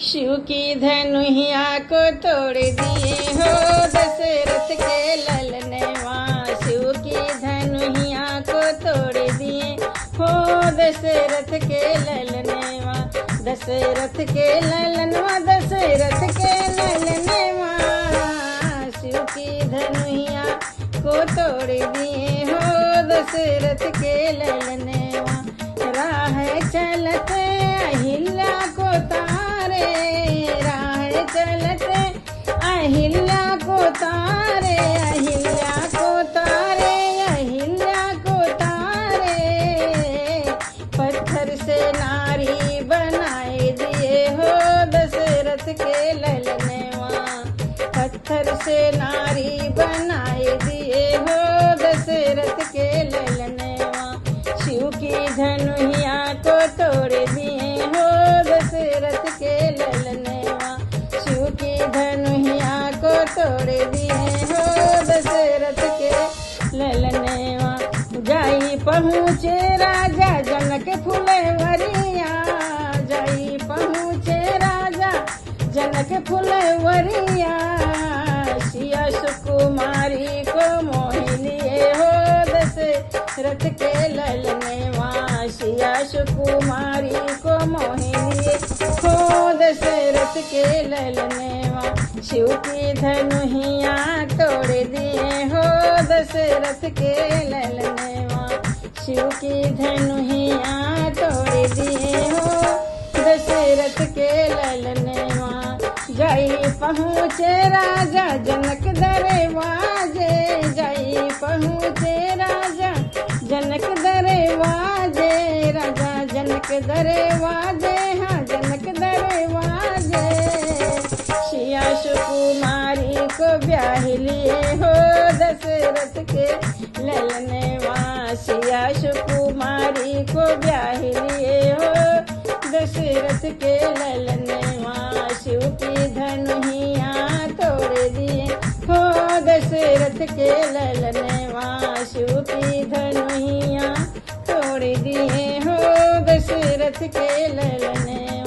शिव की धनुहिया को तोड़ दिए हो दशरथ के ललनवा। शिव की धनुहिया को तोड़ दिए हो दशरथ के ललनवा। दशरथ के ललनवा, दशरथ के ललनवा। शिव की धनुहिया को तोड़ दिए हो दशरथ के ललनवा। राह चलते अहिल्या को तारे, राह चलते अहिल्या को तारे, अहिल्या को तारे, अहिल्या को तारे। पत्थर से नारी बनाए दिए हो दशरथ के ललनवा। पत्थर से नारी बनाए दिए हो दशरथ के ललनवा। शिव की धनुहिया को तोड़ दिए हो दशरथ के ललनवा। शिव की धनुहिया को तोड़ दिए हो दशरथ के ललनवा। जाई पहुँचे राजा जनक फुलवरिया, जाई पहुँचे राजा जनक फुलवरिया। सिया सुकुमारी को मोह लिए हो दशरथ के ललनवा। सिया सुकुमारी को मोह लिए हो दशरथ के ललनवा। शिव की धनुहिया तोड़ दिए हो दशरथ के ललनवा। शिव की धनुहिया तोड़ दिए हो दशरथ के ललनवा। जाई पहुँचे राजा जनक दरवाजे, जाई पहुँचे राजा जनक दरवाजे। राजा जनक दरवाजे, हाँ जनक दरवाजे। सिया सुकुमारी को ब्याह लिए हो दशरथ के ललनवा। सिया सुकुमारी को ब्याह लिए हो दशरथ के ललनवा। शिव की धनुहिया तोड़ दिए हो दशरथ के ललनवा। शिव की धनुहिया तोड़ दिए हो दशरथ के ललनवा।